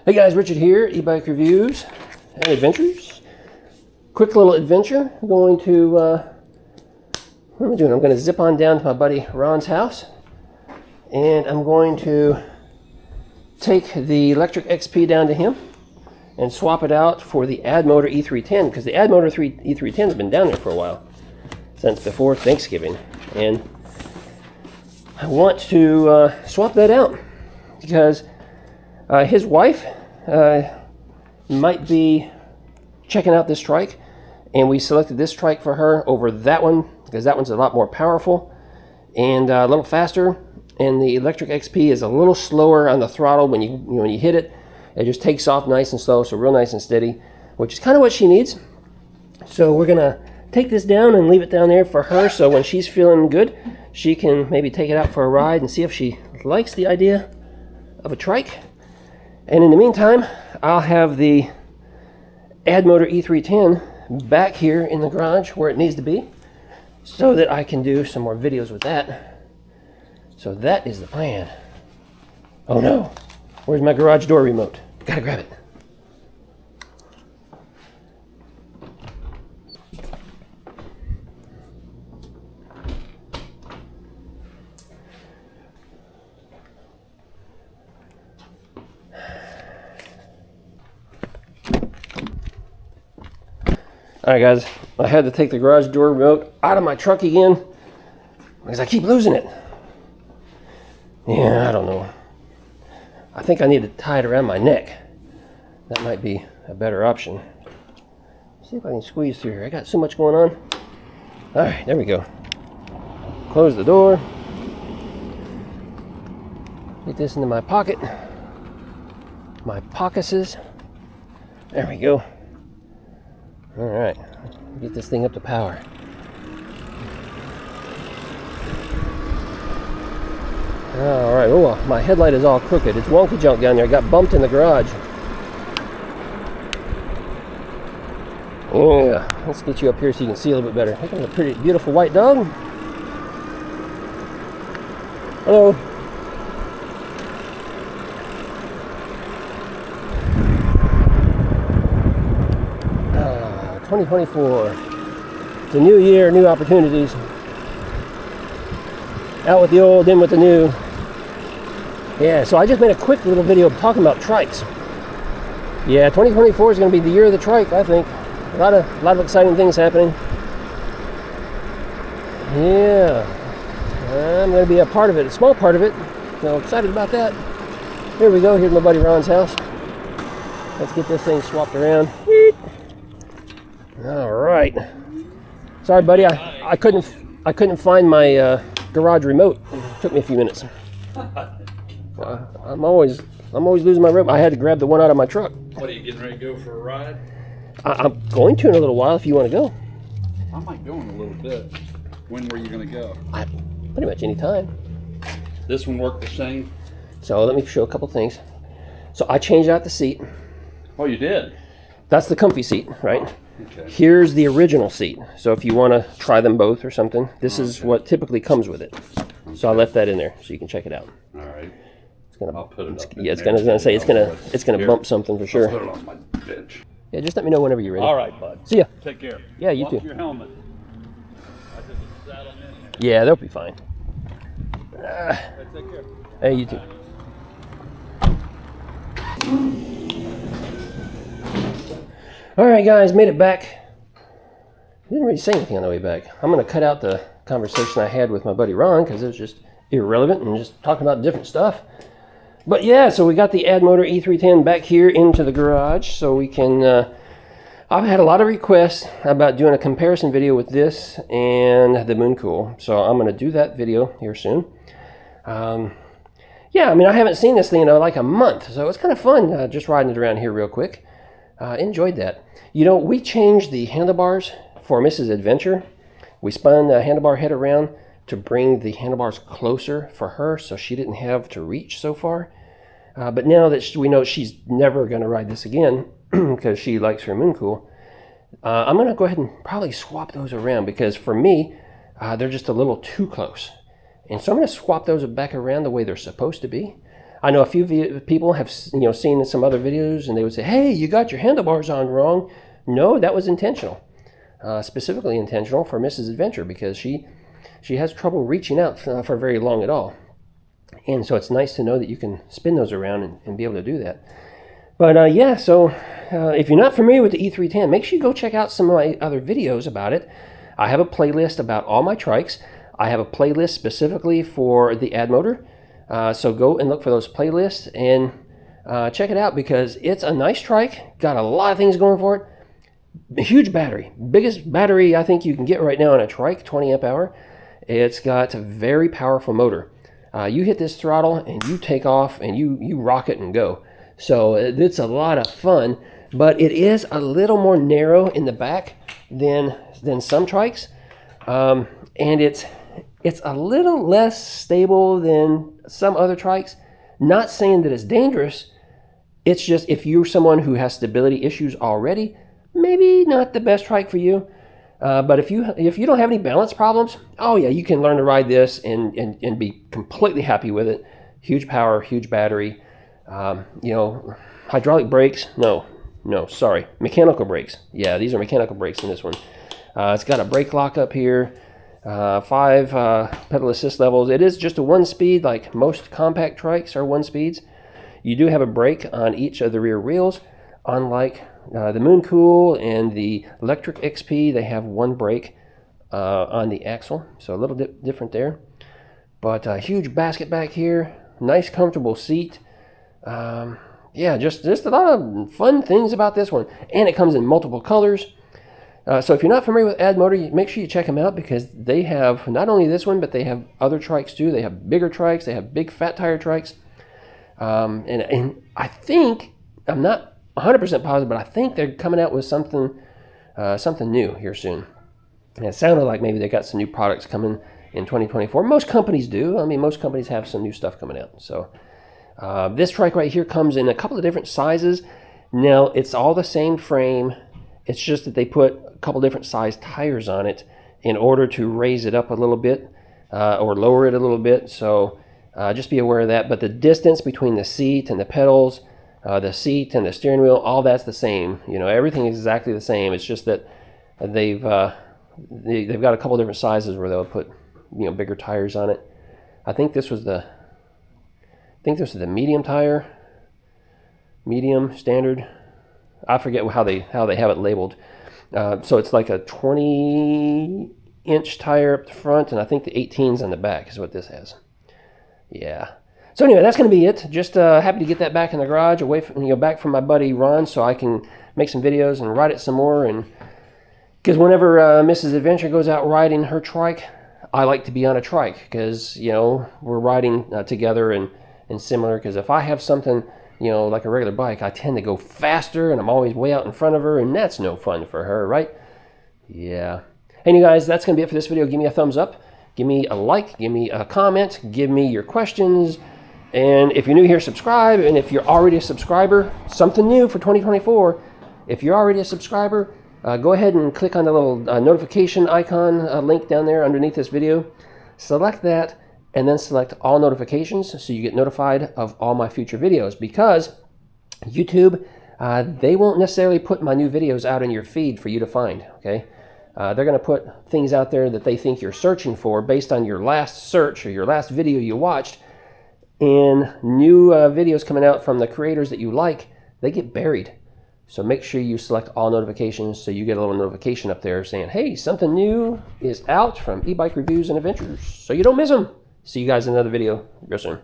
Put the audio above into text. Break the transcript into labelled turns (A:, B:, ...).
A: Hey guys, Richard here, e-bike reviews and adventures. Quick little adventure. I'm going to, what am I doing? I'm going to zip on down to my buddy Ron's house, and I'm going to take the electric XP down to him and swap it out for the Admotor E310, because the Admotor E310 has been down there for a while, since before Thanksgiving, and I want to swap that out because his wife might be checking out this trike, and we selected this trike for her over that one because that one's a lot more powerful and a little faster, and the electric XP is a little slower on the throttle. When you hit it, it just takes off nice and slow, so real nice and steady, which is kind of what she needs. So we're gonna take this down and leave it down there for her, so when she's feeling good, she can maybe take it out for a ride and see if she likes the idea of a trike. And in the meantime, I'll have the Admotor E310 back here in the garage where it needs to be so that I can do some more videos with that. So that is the plan. Oh no, where's my garage door remote? Gotta grab it. Alright guys, I had to take the garage door remote out of my truck again because I keep losing it. Yeah, I don't know. I think I need to tie it around my neck. That might be a better option. Let's see if I can squeeze through here. I got so much going on. Alright, there we go. Close the door. Get this into my pocket. My pocketses. There we go. All right, get this thing up to power. All right, oh, my headlight is all crooked. It's wonky junk down there. I got bumped in the garage. Yeah, let's get you up here so you can see a little bit better. Look at a pretty, beautiful white dog. Hello. 2024. It's a new year, new opportunities. Out with the old, in with the new. Yeah, so I just made a quick little video talking about trikes. Yeah, 2024 is going to be the year of the trike, I think. A lot of exciting things happening. Yeah, I'm going to be a part of it, a small part of it. So excited about that. Here we go. Here's my buddy Ron's house. Let's get this thing swapped around. All right. Sorry, buddy. I couldn't find my garage remote. It took me a few minutes. I'm always losing my remote. I had to grab the one out of my truck.
B: What, are you getting ready to go for a ride?
A: I'm going to in a little while if you want to go.
B: I might go in a little bit. When were you going to go?
A: Pretty much any time.
B: This one worked the same?
A: So let me show a couple things. So I changed out the seat.
B: Oh, you did?
A: That's the comfy seat, right?
B: Oh, okay.
A: Here's the original seat. So if you want to try them both or something, this is what typically comes with it. Okay. So I left that in there so you can check it out.
B: All right.
A: It's gonna,
B: I'll put it up.
A: Yeah, it's gonna bump something for sure.
B: I'll put it on my bench.
A: Yeah, just let me know whenever you're ready.
B: All right, bud.
A: See ya.
B: Take care.
A: Yeah, you
B: Watch
A: too.
B: your helmet. I just sat on in there.
A: Yeah, they'll be fine.
B: Take care.
A: Hey, you too. All right, guys, made it back. Didn't really say anything on the way back. I'm going to cut out the conversation I had with my buddy Ron because it was just irrelevant and just talking about different stuff. But yeah, so we got the Admotor E310 back here into the garage so we can... I've had a lot of requests about doing a comparison video with this and the Mooncool. So I'm going to do that video here soon. Yeah, I mean, I haven't seen this thing in like a month, so it's kind of fun just riding it around here real quick. Enjoyed that. You know, we changed the handlebars for Mrs. Adventure. We spun the handlebar head around to bring the handlebars closer for her so she didn't have to reach so far. But now that we know she's never going to ride this again because she likes her Mooncool, I'm going to go ahead and probably swap those around because for me, they're just a little too close. And so I'm going to swap those back around the way they're supposed to be. I know a few people have seen some other videos, and they would say, "Hey, you got your handlebars on wrong." No, that was intentional, specifically intentional for Mrs. Adventure, because she has trouble reaching out for very long at all. And so it's nice to know that you can spin those around and be able to do that. But yeah, so if you're not familiar with the E310, make sure you go check out some of my other videos about it. I have a playlist about all my trikes. I have a playlist specifically for the ad motor. So go and look for those playlists and check it out, because it's a nice trike. Got a lot of things going for it. A huge battery. Biggest battery I think you can get right now on a trike, 20 amp hour. It's got a very powerful motor. You hit this throttle and you take off and you rock it and go. So it's a lot of fun, but it is a little more narrow in the back than some trikes, and it's a little less stable than some other trikes. Not saying that it's dangerous. It's just, if you're someone who has stability issues already, maybe not the best trike for you. But if you don't have any balance problems, oh yeah, you can learn to ride this and be completely happy with it. Huge power, huge battery. Hydraulic brakes? No, sorry. Mechanical brakes. Yeah, these are mechanical brakes in this one. It's got a brake lock up here. 5 pedal assist levels. It is just a 1-speed, like most compact trikes are 1-speeds. You do have a brake on each of the rear wheels, unlike the Mooncool and the Electric XP. They have 1 brake on the axle, so a little different there. But a huge basket back here, nice comfortable seat. Yeah, just a lot of fun things about this one, and it comes in multiple colors. So if you're not familiar with Ad Motor, make sure you check them out, because they have not only this one, but they have other trikes too. They have bigger trikes, they have big fat tire trikes, and I think, I'm not 100% positive, but I think they're coming out with something new here soon. And it sounded like maybe they got some new products coming in 2024. Most companies do. I mean, most companies have some new stuff coming out. So this trike right here comes in a couple of different sizes. Now, it's all the same frame. It's just that they put a couple different size tires on it in order to raise it up a little bit or lower it a little bit. So just be aware of that. But the distance between the seat and the pedals, the seat and the steering wheel, all that's the same. Everything is exactly the same. It's just that they've got a couple different sizes where they'll put bigger tires on it. I think this was the medium tire, medium, standard. I forget how they have it labeled. So it's like a 20-inch tire up the front, and I think the 18's on the back is what this has. Yeah. So anyway, that's going to be it. Just happy to get that back in the garage, away from back from my buddy Ron, so I can make some videos and ride it some more. And because whenever Mrs. Adventure goes out riding her trike, I like to be on a trike, because we're riding together and similar. Because if I have something like a regular bike, I tend to go faster, and I'm always way out in front of her, and that's no fun for her, right? Yeah. Hey, you guys, that's going to be it for this video. Give me a thumbs up. Give me a like. Give me a comment. Give me your questions. And if you're new here, subscribe. And if you're already a subscriber, something new for 2024. If you're already a subscriber, go ahead and click on the little notification icon link down there underneath this video. Select that, and then select all notifications so you get notified of all my future videos, because YouTube, they won't necessarily put my new videos out in your feed for you to find, okay? They're going to put things out there that they think you're searching for based on your last search or your last video you watched, and new videos coming out from the creators that you like, they get buried. So make sure you select all notifications so you get a little notification up there saying, hey, something new is out from eBike Reviews and Adventures, so you don't miss them. See you guys in another video real soon.